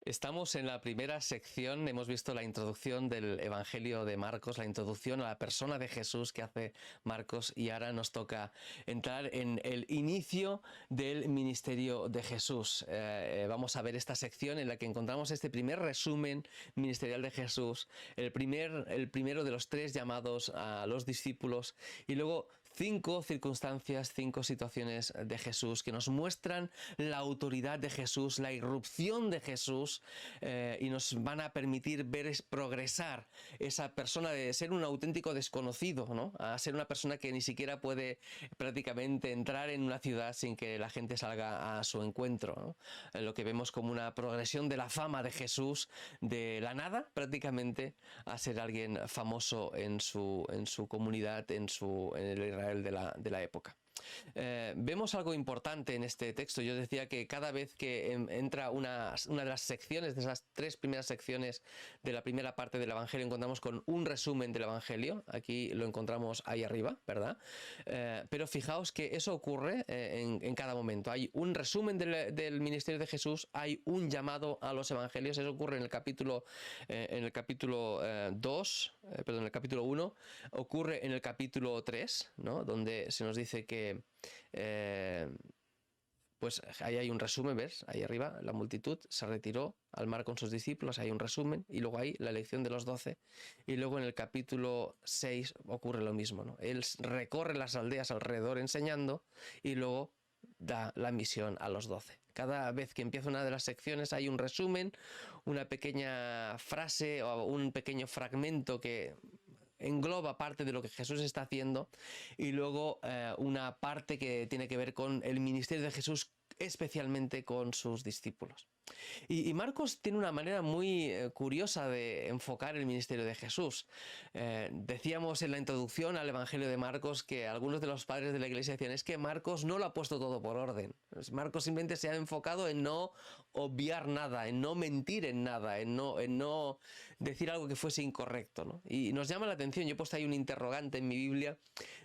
Estamos en la primera sección, hemos visto la introducción del Evangelio de Marcos, la introducción a la persona de Jesús que hace Marcos, y ahora nos toca entrar en el inicio del ministerio de Jesús. Vamos a ver esta sección en la que encontramos este primer resumen ministerial de Jesús, el primero de los 3 llamados a los discípulos, y luego 5 circunstancias, 5 situaciones de Jesús que nos muestran la autoridad de Jesús, la irrupción de Jesús, y nos van a permitir ver progresar esa persona de ser un auténtico desconocido, ¿no?, a ser una persona que ni siquiera puede prácticamente entrar en una ciudad sin que la gente salga a su encuentro, ¿no? Lo que vemos como una progresión de la fama de Jesús, de la nada prácticamente a ser alguien famoso en su comunidad, en el Israel de la época. Vemos algo importante en este texto. Yo decía que cada vez que entra una de las secciones, de esas 3 primeras secciones de la primera parte del Evangelio, encontramos con un resumen del Evangelio. Aquí lo encontramos ahí arriba, ¿verdad? Pero fijaos que eso ocurre en cada momento. Hay un resumen del ministerio de Jesús, hay un llamado a los Evangelios. Eso ocurre en el capítulo 1, ocurre en el capítulo 3, ¿no?, donde se nos dice que pues ahí hay un resumen, ¿ves? Ahí arriba, la multitud se retiró al mar con sus discípulos, hay un resumen, y luego hay la elección de los 12, y luego en el capítulo 6 ocurre lo mismo, ¿no? Él recorre las aldeas alrededor enseñando, y luego da la misión a los 12. Cada vez que empieza una de las secciones hay un resumen, una pequeña frase o un pequeño fragmento que engloba parte de lo que Jesús está haciendo, y luego una parte que tiene que ver con el ministerio de Jesús, especialmente con sus discípulos. Y Marcos tiene una manera muy curiosa de enfocar el ministerio de Jesús. Decíamos en la introducción al Evangelio de Marcos que algunos de los padres de la iglesia decían: es que Marcos no lo ha puesto todo por orden. Marcos simplemente se ha enfocado en no obviar nada, en no mentir en nada, en no decir algo que fuese incorrecto, ¿no? Y nos llama la atención, yo he puesto ahí un interrogante en mi Biblia: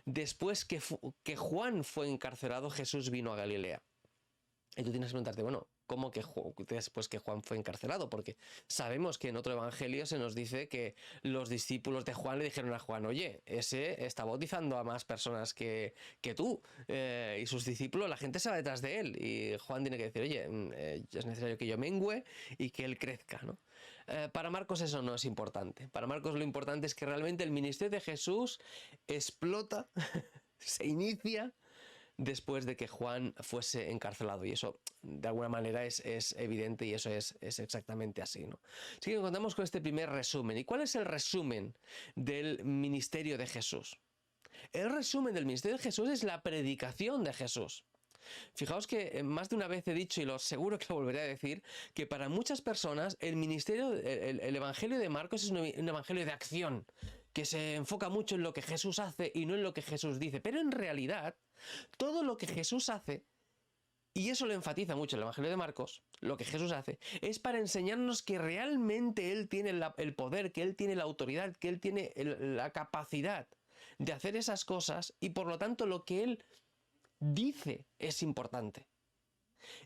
después que Juan fue encarcelado, Jesús vino a Galilea. Y tú tienes que preguntarte, bueno, ¿cómo que después que Juan fue encarcelado? Porque sabemos que en otro evangelio se nos dice que los discípulos de Juan le dijeron a Juan: oye, ese está bautizando a más personas que tú, y sus discípulos, la gente se va detrás de él. Y Juan tiene que decir: oye, es necesario que yo mengüe y que él crezca, ¿no? Para Marcos eso no es importante. Para Marcos lo importante es que realmente el ministerio de Jesús explota, se inicia después de que Juan fuese encarcelado, y eso de alguna manera es evidente, y eso es exactamente así, ¿no? Así que nos encontramos con este primer resumen. ¿Y cuál es el resumen del ministerio de Jesús? El resumen del ministerio de Jesús es la predicación de Jesús. Fijaos que más de una vez he dicho, y lo seguro que lo volveré a decir, que para muchas personas el Evangelio de Marcos es un evangelio de acción, que se enfoca mucho en lo que Jesús hace y no en lo que Jesús dice. Pero en realidad, todo lo que Jesús hace, y eso lo enfatiza mucho el Evangelio de Marcos, lo que Jesús hace es para enseñarnos que realmente Él tiene el poder, que Él tiene la autoridad, que Él tiene la capacidad de hacer esas cosas, y por lo tanto lo que Él dice es importante.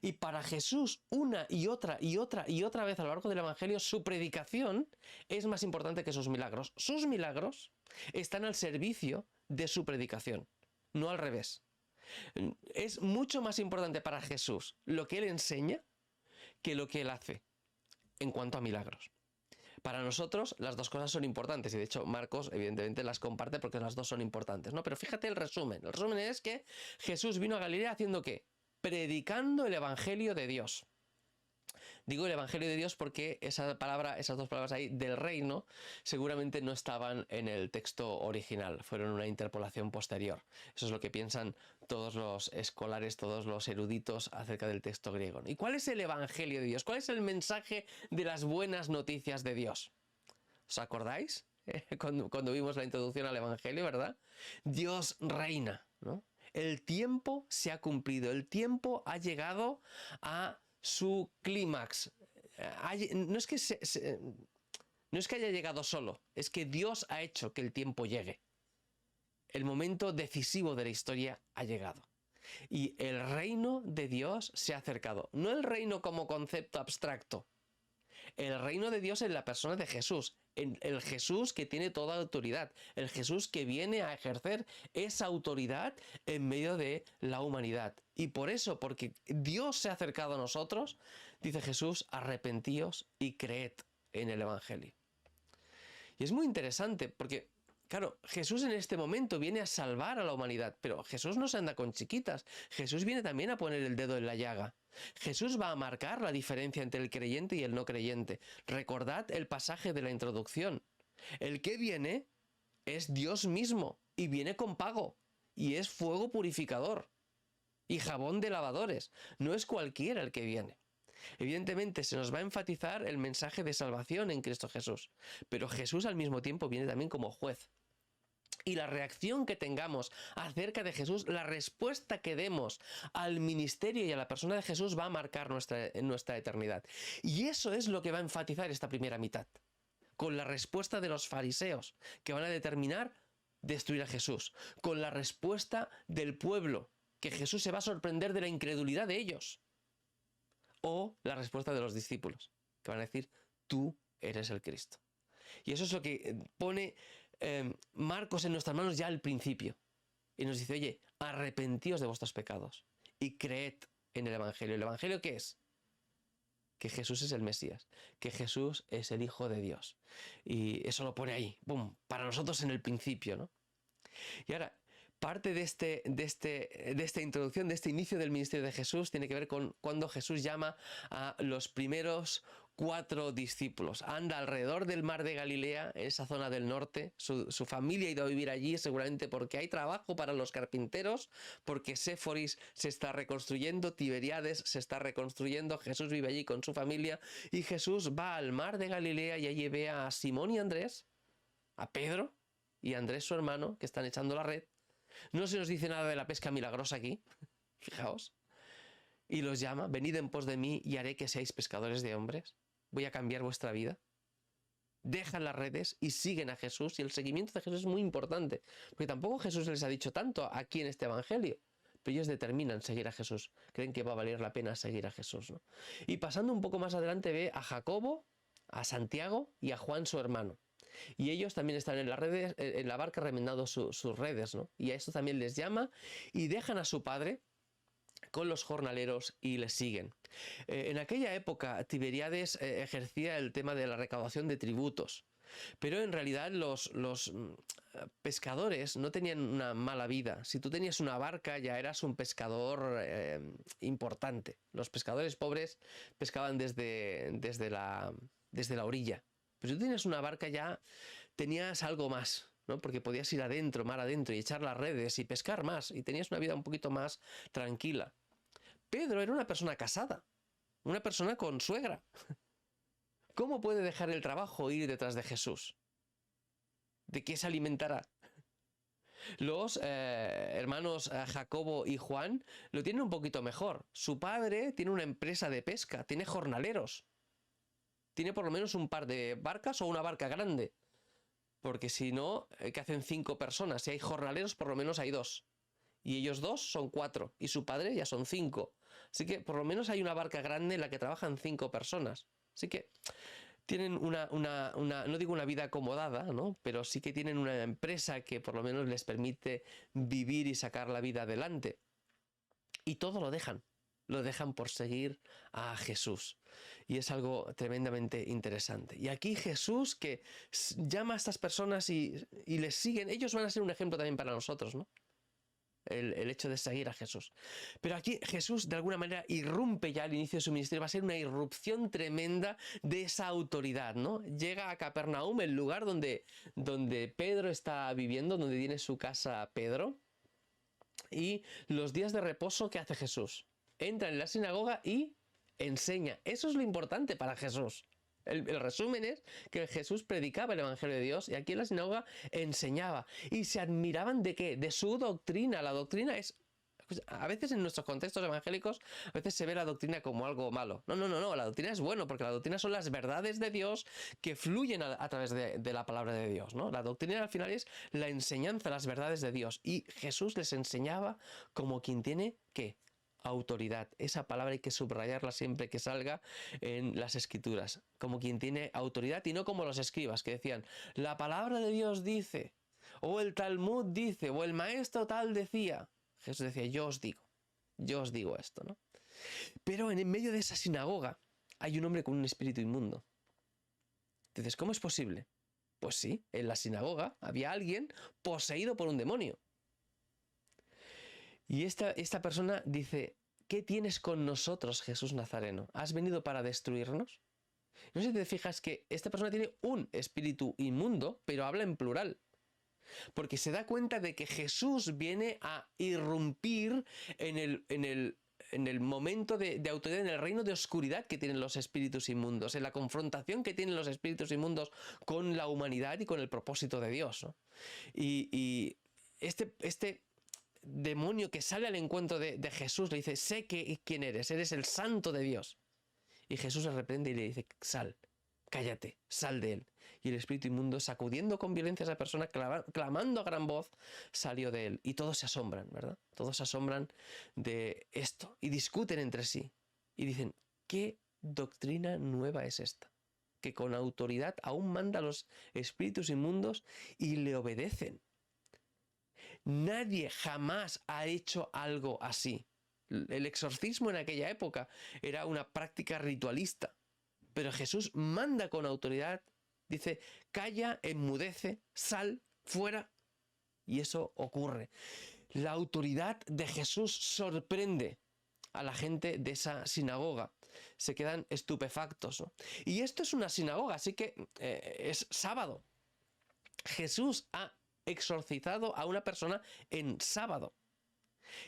Y para Jesús, una y otra vez a lo largo del Evangelio, su predicación es más importante que sus milagros. Sus milagros están al servicio de su predicación, no al revés. Es mucho más importante para Jesús lo que Él enseña que lo que Él hace en cuanto a milagros. Para nosotros las dos cosas son importantes, y de hecho Marcos evidentemente las comparte porque las dos son importantes, ¿no? Pero fíjate el resumen. El resumen es que Jesús vino a Galilea haciendo ¿qué? Predicando el Evangelio de Dios. Digo el Evangelio de Dios porque esas dos palabras ahí, del reino, seguramente no estaban en el texto original, fueron una interpolación posterior. Eso es lo que piensan todos los escolares, todos los eruditos acerca del texto griego. ¿Y cuál es el Evangelio de Dios? ¿Cuál es el mensaje de las buenas noticias de Dios? ¿Os acordáis? Cuando vimos la introducción al Evangelio, ¿verdad? Dios reina, ¿no? El tiempo se ha cumplido, el tiempo ha llegado a su clímax. No es que haya llegado solo, es que Dios ha hecho que el tiempo llegue. El momento decisivo de la historia ha llegado. Y el reino de Dios se ha acercado. No el reino como concepto abstracto, El reino de Dios en la persona de Jesús, en el Jesús que tiene toda autoridad, el Jesús que viene a ejercer esa autoridad en medio de la humanidad. Y por eso, porque Dios se ha acercado a nosotros, dice Jesús, arrepentíos y creed en el Evangelio. Y es muy interesante porque, claro, Jesús en este momento viene a salvar a la humanidad, pero Jesús no se anda con chiquitas. Jesús viene también a poner el dedo en la llaga. Jesús va a marcar la diferencia entre el creyente y el no creyente. Recordad el pasaje de la introducción. El que viene es Dios mismo y viene con pago y es fuego purificador y jabón de lavadores. No es cualquiera el que viene. Evidentemente se nos va a enfatizar el mensaje de salvación en Cristo Jesús, pero Jesús al mismo tiempo viene también como juez. Y la reacción que tengamos acerca de Jesús, la respuesta que demos al ministerio y a la persona de Jesús va a marcar nuestra eternidad. Y eso es lo que va a enfatizar esta primera mitad, con la respuesta de los fariseos, que van a determinar destruir a Jesús, con la respuesta del pueblo, que Jesús se va a sorprender de la incredulidad de ellos, o la respuesta de los discípulos, que van a decir, tú eres el Cristo. Y eso es lo que pone Marcos en nuestras manos ya al principio. Y nos dice, oye, arrepentíos de vuestros pecados y creed en el Evangelio. ¿El Evangelio qué es? Que Jesús es el Mesías, que Jesús es el Hijo de Dios. Y eso lo pone ahí, ¡pum!, para nosotros en el principio, ¿no? Y ahora, parte de esta introducción, de este inicio del ministerio de Jesús, tiene que ver con cuando Jesús llama a los primeros 4 discípulos. Anda alrededor del mar de Galilea, en esa zona del norte. Su familia ha ido a vivir allí seguramente porque hay trabajo para los carpinteros, porque Séforis se está reconstruyendo, Tiberíades se está reconstruyendo, Jesús vive allí con su familia y Jesús va al mar de Galilea y allí ve a Simón y Andrés, a Pedro y a Andrés su hermano, que están echando la red. No se nos dice nada de la pesca milagrosa aquí, fijaos. Y los llama, venid en pos de mí y haré que seáis pescadores de hombres. Voy a cambiar vuestra vida. Dejan las redes y siguen a Jesús. Y el seguimiento de Jesús es muy importante, porque tampoco Jesús les ha dicho tanto aquí en este evangelio, pero ellos determinan seguir a Jesús. Creen que va a valer la pena seguir a Jesús, ¿no? Y pasando un poco más adelante ve a Jacobo, a Santiago y a Juan su hermano. Y ellos también están en las redes, en la barca remendando sus redes, ¿no? Y a esto también les llama y dejan a su padre con los jornaleros y les siguen. En aquella época Tiberíades ejercía el tema de la recaudación de tributos, pero en realidad los pescadores no tenían una mala vida. Si tú tenías una barca ya eras un pescador importante. Los pescadores pobres pescaban desde la orilla. Pero si tú tenías una barca ya tenías algo más, ¿no? Porque podías ir adentro, mar adentro, y echar las redes y pescar más, y tenías una vida un poquito más tranquila. Pedro era una persona casada, una persona con suegra. ¿Cómo puede dejar el trabajo e ir detrás de Jesús? ¿De qué se alimentará? Los hermanos Jacobo y Juan lo tienen un poquito mejor. Su padre tiene una empresa de pesca, tiene jornaleros. Tiene por lo menos un par de barcas o una barca grande. Porque si no, ¿qué hacen 5 personas? Si hay jornaleros, por lo menos hay 2. Y ellos 2 son 4. Y su padre ya son 5. Así que por lo menos hay una barca grande en la que trabajan 5 personas. Así que tienen no digo una vida acomodada, ¿no? Pero sí que tienen una empresa que por lo menos les permite vivir y sacar la vida adelante. Y todo lo dejan. Lo dejan por seguir a Jesús. Y es algo tremendamente interesante. Y aquí Jesús, que llama a estas personas y les siguen, ellos van a ser un ejemplo también para nosotros, ¿no? El hecho de seguir a Jesús. Pero aquí Jesús de alguna manera irrumpe ya al inicio de su ministerio. Va a ser una irrupción tremenda de esa autoridad, ¿no? Llega a Capernaum, el lugar donde Pedro está viviendo, donde tiene su casa Pedro. Y los días de reposo, ¿qué hace Jesús? Entra en la sinagoga y enseña. Eso es lo importante para Jesús. El resumen es que Jesús predicaba el Evangelio de Dios y aquí en la sinagoga enseñaba. Y se admiraban ¿de qué? De su doctrina. La doctrina es... A veces en nuestros contextos evangélicos, a veces se ve la doctrina como algo malo. No. La doctrina es bueno porque la doctrina son las verdades de Dios que fluyen a través de la palabra de Dios, ¿no? La doctrina al final es la enseñanza, las verdades de Dios. Y Jesús les enseñaba como quien tiene, ¿qué? autoridad. Esa palabra hay que subrayarla siempre que salga en las escrituras, como quien tiene autoridad y no como los escribas que decían, la palabra de Dios dice, o el Talmud dice, o el maestro tal decía. Jesús decía, yo os digo esto, ¿no? Pero en medio de esa sinagoga hay un hombre con un espíritu inmundo. Entonces, ¿cómo es posible? Pues sí, en la sinagoga había alguien poseído por un demonio. Y esta persona dice, ¿qué tienes con nosotros, Jesús Nazareno? ¿Has venido para destruirnos? No sé si te fijas que esta persona tiene un espíritu inmundo, pero habla en plural. Porque se da cuenta de que Jesús viene a irrumpir en el momento de autoridad, en el reino de oscuridad que tienen los espíritus inmundos, en la confrontación que tienen los espíritus inmundos con la humanidad y con el propósito de Dios, ¿no? Y este demonio que sale al encuentro de Jesús le dice, sé quién eres el santo de Dios. Y Jesús le reprende y le dice, sal, cállate, sal de él. Y el espíritu inmundo, sacudiendo con violencia a esa persona, clamando a gran voz, salió de él. Y todos se asombran, ¿verdad? Todos se asombran de esto y discuten entre sí. Y dicen, ¿qué doctrina nueva es esta? Que con autoridad aún manda a los espíritus inmundos y le obedecen. Nadie jamás ha hecho algo así. El exorcismo en aquella época era una práctica ritualista, pero Jesús manda con autoridad, dice, calla, enmudece, sal, fuera, y eso ocurre. La autoridad de Jesús sorprende a la gente de esa sinagoga. Se quedan estupefactos, ¿no? Y esto es una sinagoga, así que es sábado. Jesús ha exorcizado a una persona en sábado.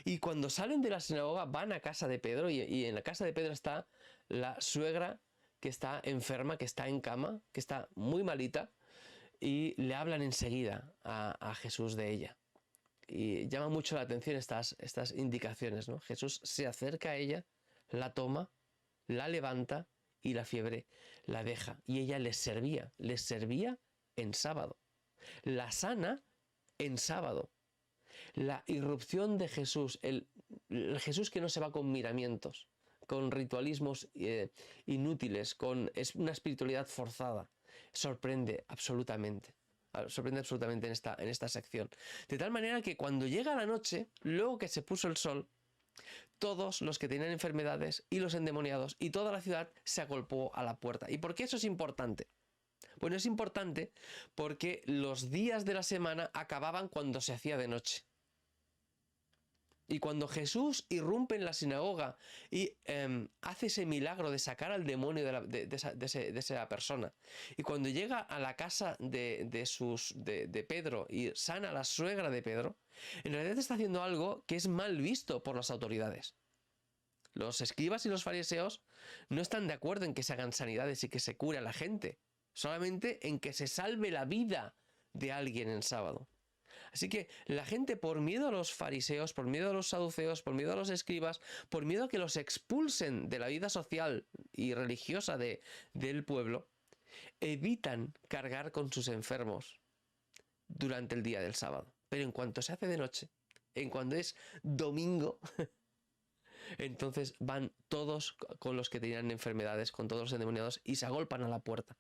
Y cuando salen de la sinagoga van a casa de Pedro y en la casa de Pedro está la suegra que está enferma, que está en cama, que está muy malita y le hablan enseguida a Jesús de ella. Y llama mucho la atención estas indicaciones, ¿no? Jesús se acerca a ella, la toma, la levanta y la fiebre la deja. Y ella les servía en sábado. La sana en sábado. La irrupción de Jesús, el Jesús que no se va con miramientos, con ritualismos inútiles, es una espiritualidad forzada, sorprende absolutamente en esta sección. De tal manera que cuando llega la noche, luego que se puso el sol, todos los que tenían enfermedades y los endemoniados y toda la ciudad se agolpó a la puerta. ¿Y por qué eso es importante? Bueno, es importante porque los días de la semana acababan cuando se hacía de noche. Y cuando Jesús irrumpe en la sinagoga y hace ese milagro de sacar al demonio de esa persona, y cuando llega a la casa de Pedro y sana a la suegra de Pedro, en realidad está haciendo algo que es mal visto por las autoridades. Los escribas y los fariseos no están de acuerdo en que se hagan sanidades y que se cure a la gente, solamente en que se salve la vida de alguien en sábado. Así que la gente, por miedo a los fariseos, por miedo a los saduceos, por miedo a los escribas, por miedo a que los expulsen de la vida social y religiosa del pueblo, evitan cargar con sus enfermos durante el día del sábado. Pero en cuanto se hace de noche, en cuanto es domingo, entonces van todos con los que tenían enfermedades, con todos los endemoniados, y se agolpan a la puerta.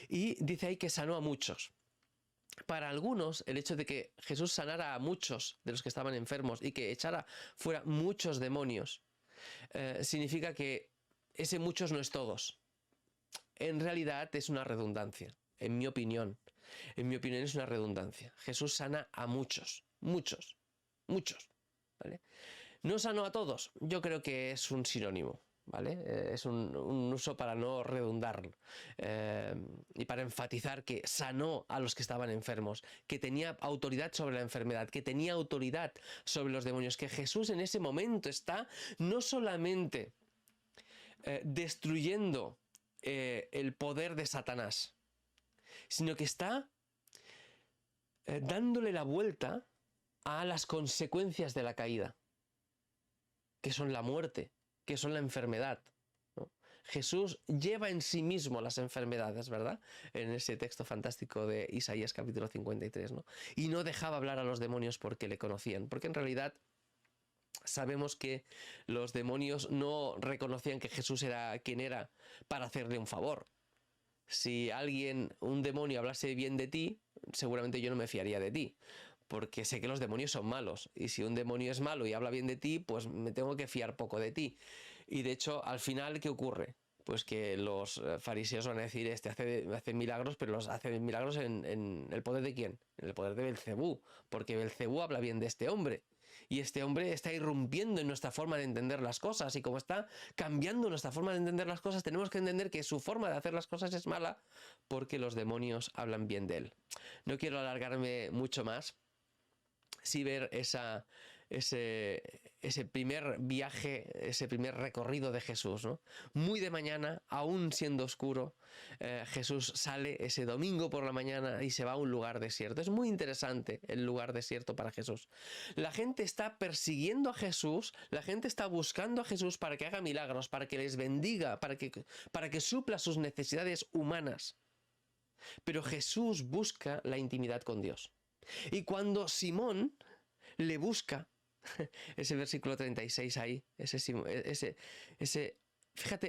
Y dice ahí que sanó a muchos. Para algunos, el hecho de que Jesús sanara a muchos de los que estaban enfermos y que echara fuera muchos demonios, significa que ese muchos no es todos. En realidad es una redundancia, en mi opinión. En mi opinión es una redundancia. Jesús sana a muchos, ¿vale? ¿No sanó a todos? Yo creo que es un sinónimo, ¿vale? Es un uso para no redundar y para enfatizar que sanó a los que estaban enfermos, que tenía autoridad sobre la enfermedad, que tenía autoridad sobre los demonios, que Jesús en ese momento está no solamente destruyendo el poder de Satanás, sino que está dándole la vuelta a las consecuencias de la caída, que son la muerte, que son la enfermedad, ¿no? Jesús lleva en sí mismo las enfermedades, ¿verdad? En ese texto fantástico de Isaías capítulo 53, ¿no? Y no dejaba hablar a los demonios porque le conocían, porque en realidad Sabemos que los demonios no reconocían que Jesús era quien era para hacerle un favor. Si un demonio hablase bien de ti, seguramente yo no me fiaría de ti, porque sé que los demonios son malos. Y si un demonio es malo y habla bien de ti, pues me tengo que fiar poco de ti. Y de hecho, al final, ¿qué ocurre? Pues que los fariseos van a decir, este hace milagros, pero los hace milagros en el poder de ¿quién? En el poder de Belcebú, porque Belcebú habla bien de este hombre. Y este hombre está irrumpiendo en nuestra forma de entender las cosas, y como está cambiando nuestra forma de entender las cosas, tenemos que entender que su forma de hacer las cosas es mala porque los demonios hablan bien de él. No quiero alargarme mucho más, sí ver ese primer viaje, ese primer recorrido de Jesús, ¿no? Muy de mañana, aún siendo oscuro, Jesús sale ese domingo por la mañana y se va a un lugar desierto. Es muy interesante el lugar desierto para Jesús. La gente está persiguiendo a Jesús, la gente está buscando a Jesús para que haga milagros, para que les bendiga, para que supla sus necesidades humanas. Pero Jesús busca la intimidad con Dios. Y cuando Simón le busca, ese versículo 36 ahí,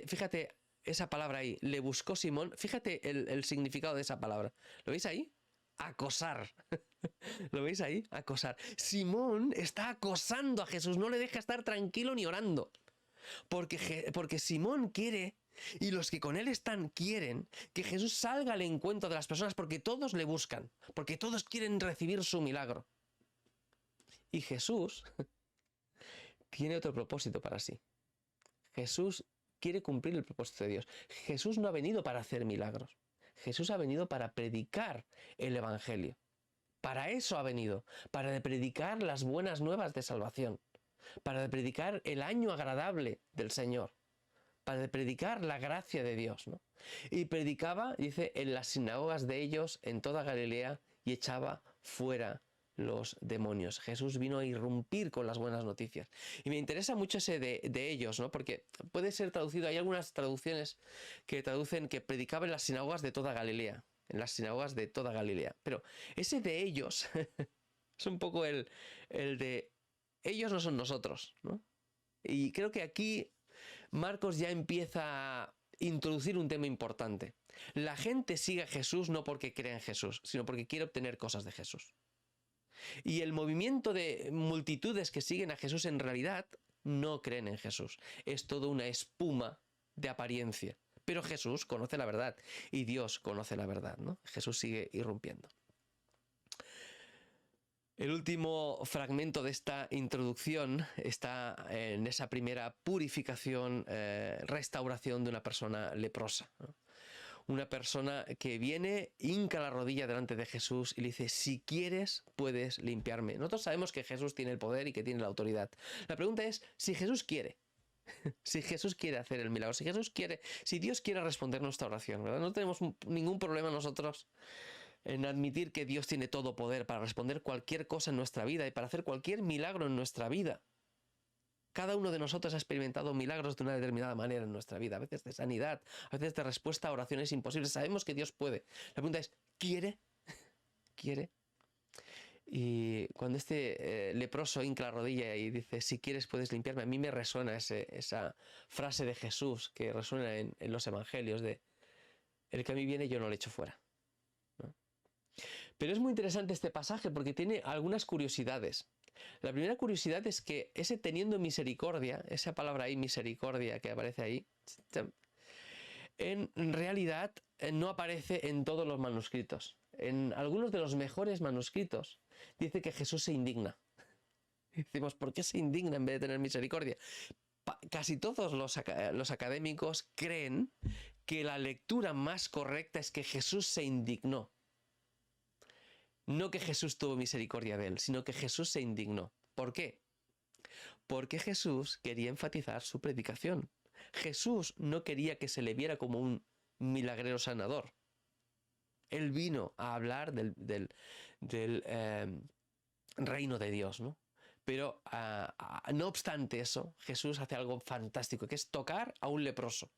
fíjate esa palabra ahí, le buscó Simón, fíjate el significado de esa palabra. ¿Lo veis ahí? Acosar. ¿Lo veis ahí? Acosar. Simón está acosando a Jesús, no le deja estar tranquilo ni orando. Porque Simón quiere, y los que con él están quieren, que Jesús salga al encuentro de las personas, porque todos le buscan, porque todos quieren recibir su milagro. Y Jesús tiene otro propósito para sí. Jesús quiere cumplir el propósito de Dios. Jesús no ha venido para hacer milagros. Jesús ha venido para predicar el Evangelio. Para eso ha venido, para predicar las buenas nuevas de salvación, para predicar el año agradable del Señor, para predicar la gracia de Dios, ¿no? Y predicaba, dice, en las sinagogas de ellos, en toda Galilea, y echaba fuera los demonios. Jesús vino a irrumpir con las buenas noticias. Y me interesa mucho ese de ellos, ¿no? Porque puede ser traducido, hay algunas traducciones que traducen que predicaba en las sinagogas de toda Galilea, en las sinagogas de toda Galilea. Pero ese de ellos es un poco el de ellos no son nosotros, ¿no? Y creo que aquí Marcos ya empieza a introducir un tema importante. La gente sigue a Jesús no porque crea en Jesús, sino porque quiere obtener cosas de Jesús. Y el movimiento de multitudes que siguen a Jesús en realidad no creen en Jesús. Es toda una espuma de apariencia. Pero Jesús conoce la verdad y Dios conoce la verdad, ¿no? Jesús sigue irrumpiendo. El último fragmento de esta introducción está en esa primera purificación, restauración de una persona leprosa, ¿no? Una persona que viene, hinca la rodilla delante de Jesús y le dice, si quieres, puedes limpiarme. Nosotros sabemos que Jesús tiene el poder y que tiene la autoridad. La pregunta es, si Jesús quiere, si Jesús quiere hacer el milagro, si Jesús quiere, si Dios quiere responder nuestra oración, ¿verdad? No tenemos ningún problema nosotros en admitir que Dios tiene todo poder para responder cualquier cosa en nuestra vida y para hacer cualquier milagro en nuestra vida. Cada uno de nosotros ha experimentado milagros de una determinada manera en nuestra vida, a veces de sanidad, a veces de respuesta a oraciones imposibles. Sabemos que Dios puede. La pregunta es, ¿quiere? ¿Quiere? Y cuando este leproso hinca la rodilla y dice, si quieres puedes limpiarme, a mí me resuena esa frase de Jesús que resuena en los evangelios de, el que a mí viene yo no le echo fuera, ¿no? Pero es muy interesante este pasaje porque tiene algunas curiosidades. La primera curiosidad es que ese teniendo misericordia, esa palabra ahí, misericordia, que aparece ahí, en realidad no aparece en todos los manuscritos. En algunos de los mejores manuscritos dice que Jesús se indigna. Decimos, ¿por qué se indigna en vez de tener misericordia? Casi todos los académicos creen que la lectura más correcta es que Jesús se indignó. No que Jesús tuvo misericordia de él, sino que Jesús se indignó. ¿Por qué? Porque Jesús quería enfatizar su predicación. Jesús no quería que se le viera como un milagrero sanador. Él vino a hablar del reino de Dios, ¿no? Pero no obstante eso, Jesús hace algo fantástico, que es tocar a un leproso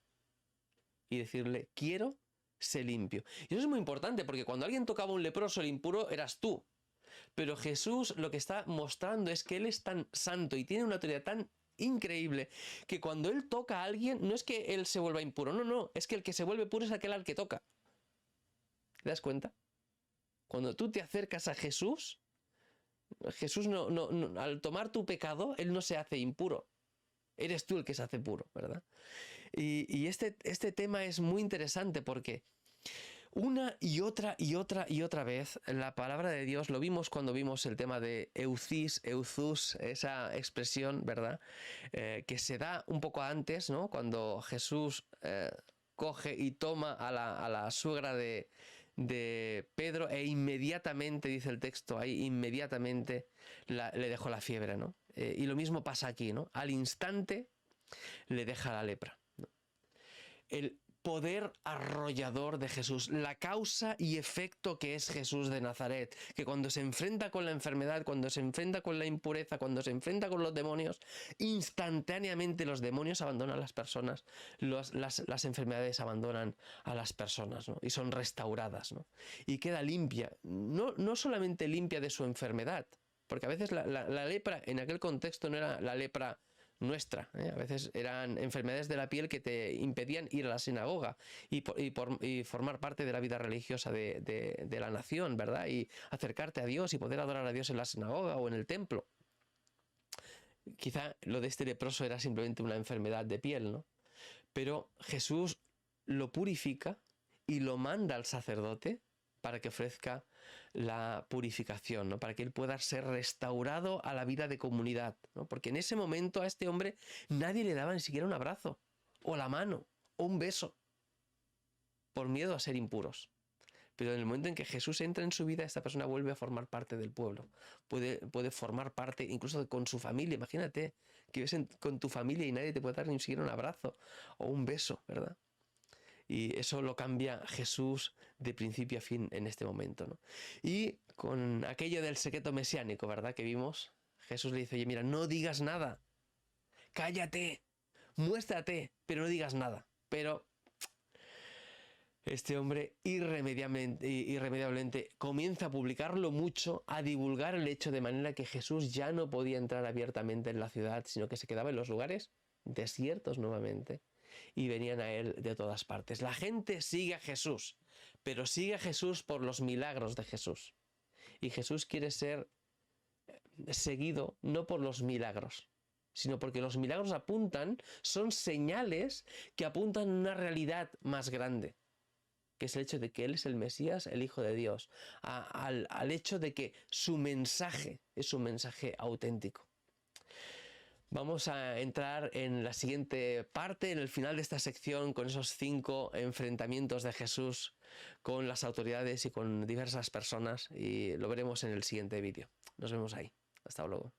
y decirle, quiero, sé limpio. Y eso es muy importante, porque cuando alguien tocaba a un leproso, el impuro eras tú. Pero Jesús lo que está mostrando es que Él es tan santo y tiene una autoridad tan increíble que cuando Él toca a alguien, no es que Él se vuelva impuro, no, no, es que el que se vuelve puro es aquel al que toca. ¿Te das cuenta? Cuando tú te acercas a Jesús, Jesús al tomar tu pecado, Él no se hace impuro. Eres tú el que se hace puro, ¿verdad? Y este tema es muy interesante porque una y otra vez la palabra de Dios, lo vimos cuando vimos el tema de eucis, euzus, esa expresión, ¿verdad? Que se da un poco antes, ¿no? Cuando Jesús coge y toma a la suegra de Pedro e inmediatamente, dice el texto ahí, inmediatamente le dejó la fiebre, ¿no? Y lo mismo pasa aquí, ¿no? Al instante le deja la lepra, ¿no? El poder arrollador de Jesús, la causa y efecto que es Jesús de Nazaret, que cuando se enfrenta con la enfermedad, cuando se enfrenta con la impureza, cuando se enfrenta con los demonios, instantáneamente los demonios abandonan a las personas, las enfermedades abandonan a las personas, ¿no? Y son restauradas, ¿no? Y queda limpia, no solamente limpia de su enfermedad, porque a veces la lepra en aquel contexto no era la lepra nuestra, ¿eh? A veces eran enfermedades de la piel que te impedían ir a la sinagoga y formar parte de la vida religiosa de la nación, ¿verdad? Y acercarte a Dios y poder adorar a Dios en la sinagoga o en el templo. Quizá lo de este leproso era simplemente una enfermedad de piel, ¿no? Pero Jesús lo purifica y lo manda al sacerdote para que ofrezca la purificación, ¿no? Para que él pueda ser restaurado a la vida de comunidad, ¿no? Porque en ese momento a este hombre nadie le daba ni siquiera un abrazo, o la mano, o un beso, por miedo a ser impuros. Pero en el momento en que Jesús entra en su vida, esta persona vuelve a formar parte del pueblo. Puede formar parte incluso con su familia. Imagínate que vives con tu familia y nadie te puede dar ni siquiera un abrazo o un beso, ¿verdad? Y eso lo cambia Jesús de principio a fin en este momento, ¿no? Y con aquello del secreto mesiánico, ¿verdad? Que vimos, Jesús le dice, oye, mira, no digas nada, cállate, muéstrate, pero no digas nada. Pero este hombre irremediablemente comienza a publicarlo mucho, a divulgar el hecho de manera que Jesús ya no podía entrar abiertamente en la ciudad, sino que se quedaba en los lugares desiertos nuevamente. Y venían a él de todas partes. La gente sigue a Jesús, pero sigue a Jesús por los milagros de Jesús. Y Jesús quiere ser seguido no por los milagros, sino porque los milagros son señales que apuntan a una realidad más grande, que es el hecho de que Él es el Mesías, el Hijo de Dios, al hecho de que su mensaje es un mensaje auténtico. Vamos a entrar en la siguiente parte, en el final de esta sección, con esos 5 enfrentamientos de Jesús con las autoridades y con diversas personas, y lo veremos en el siguiente vídeo. Nos vemos ahí. Hasta luego.